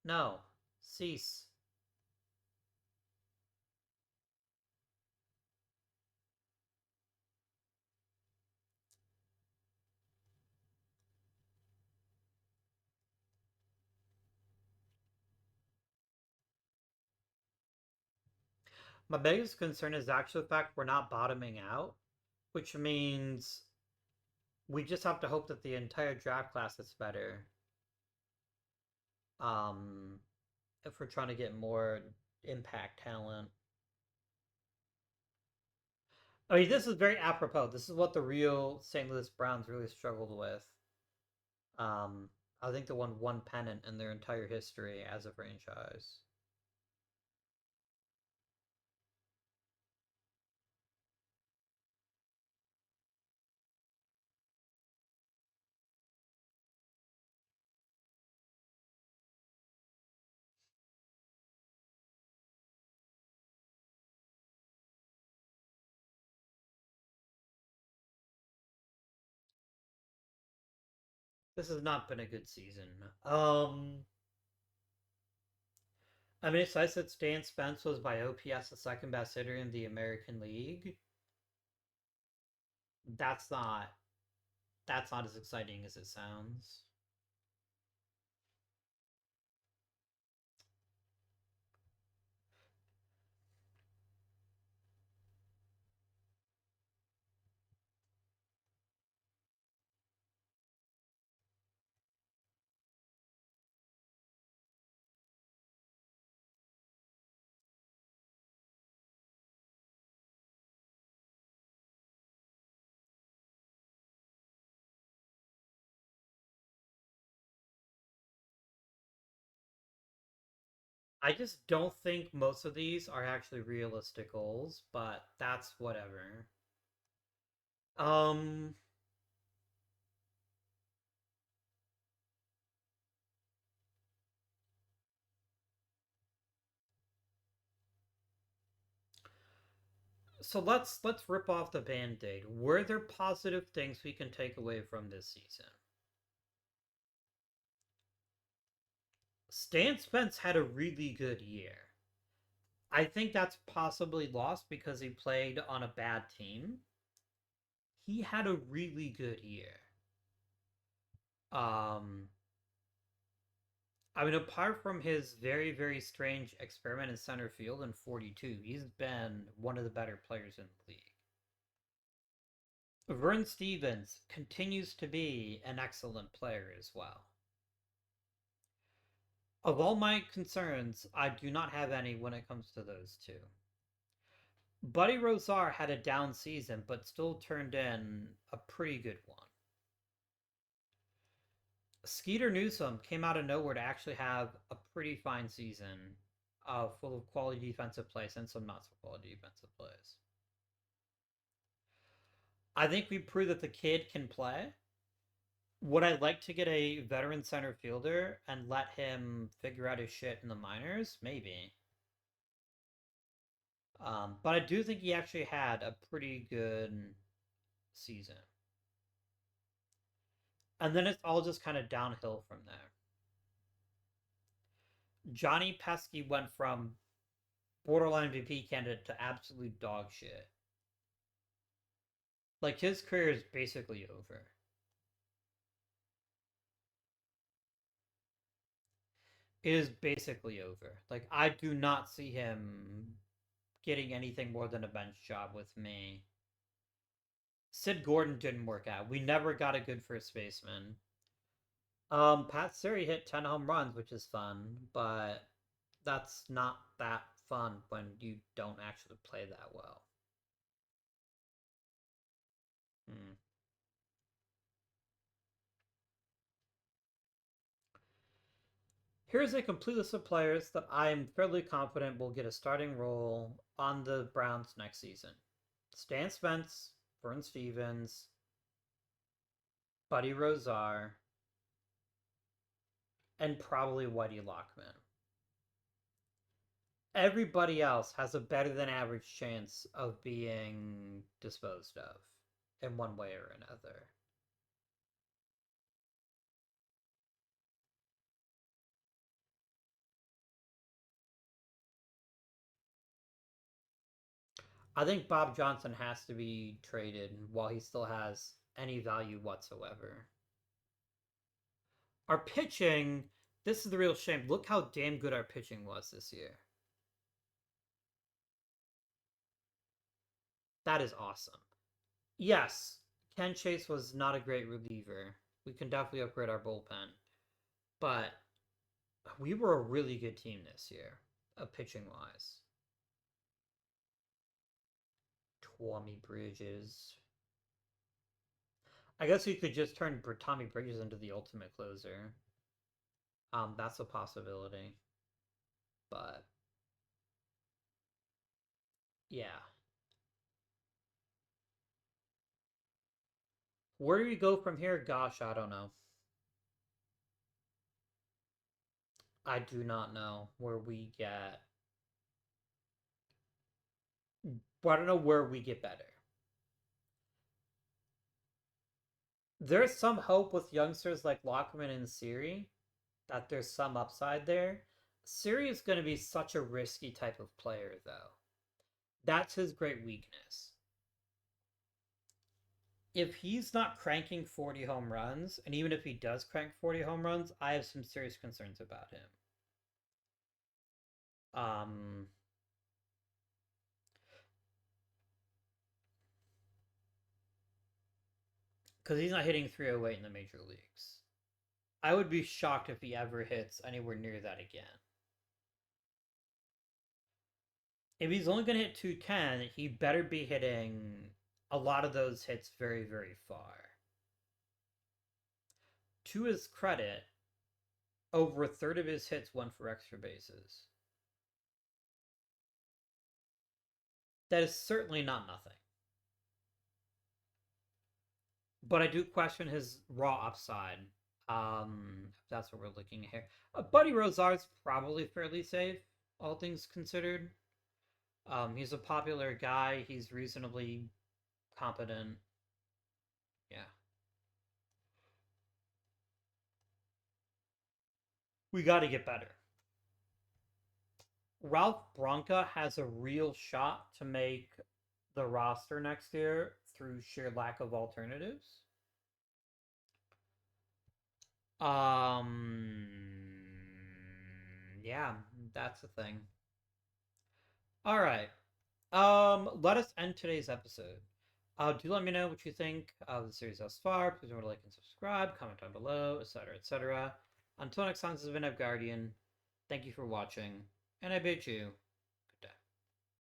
No. Cease. My biggest concern is actually the fact we're not bottoming out, which means we just have to hope that the entire draft class is better. Um, if we're trying to get more impact talent. I mean, this is very apropos. This is what the real St. Louis Browns really struggled with. Um, I think they won one pennant in their entire history as a franchise. This has not been a good season. I mean, if I said Stan Spence was by OPS the second best hitter in the American League, that's not that's not as exciting as it sounds. I just don't think most of these are actually realistic goals, but that's whatever. Um, so let's rip off the band-aid. Were there positive things we can take away from this season? Stan Spence had a really good year. I think that's possibly lost because he played on a bad team. He had a really good year. Um, I mean, apart from his very, very strange experiment in center field in 42, he's been one of the better players in the league. Vern Stevens continues to be an excellent player as well. Of all my concerns, I do not have any when it comes to those two. Buddy Rosar had a down season, but still turned in a pretty good one. Skeeter Newsom came out of nowhere to actually have a pretty fine season, full of quality defensive plays and some not so quality defensive plays. I think we proved that the kid can play. Would I like to get a veteran center fielder and let him figure out his shit in the minors? Maybe. But I do think he actually had a pretty good season. And then it's all just kind of downhill from there. Johnny Pesky went from borderline MVP candidate to absolute dog shit. Like, his career is basically over. It is basically over. Like, I do not see him getting anything more than a bench job with me. Sid Gordon didn't work out. We never got a good first baseman. Pat Suri hit 10 home runs, which is fun, but that's not that fun when you don't actually play that well. Hmm. Here's a complete list of players that I am fairly confident will get a starting role on the Browns next season. Stan Spence, Vern Stevens, Buddy Rosar, and probably Whitey Lockman. Everybody else has a better than average chance of being disposed of in one way or another. I think Bob Johnson has to be traded while he still has any value whatsoever. Our pitching, this is the real shame. Look how damn good our pitching was this year. That is awesome. Yes, Ken Chase was not a great reliever. We can definitely upgrade our bullpen. But we were a really good team this year, pitching wise. Tommy Bridges. I guess you could just turn Tommy Bridges into the ultimate closer. That's a possibility. But yeah. Where do we go from here? Gosh, I don't know. I do not know where we get. Well, I don't know where we get better. There's some hope with youngsters like Lockman and Siri that there's some upside there. Siri is going to be such a risky type of player, though. That's his great weakness. If he's not cranking 40 home runs, and even if he does crank 40 home runs, I have some serious concerns about him. Um, because he's not hitting 308 in the major leagues. I would be shocked if he ever hits anywhere near that again. If he's only going to hit 210, he better be hitting a lot of those hits very, very far. To his credit, over a third of his hits went for extra bases. That is certainly not nothing. But I do question his raw upside. If that's what we're looking at here. Buddy Rosar's probably fairly safe, all things considered. He's a popular guy. He's reasonably competent. Yeah. We got to get better. Ralph Branca has a real shot to make the roster next year through sheer lack of alternatives. Yeah, that's the thing. All right. Let us end today's episode. Do let me know what you think of the series thus far. Please remember to like and subscribe, comment down below, etc., etc. Until next time, this has been Guardian. Thank you for watching, and I bid you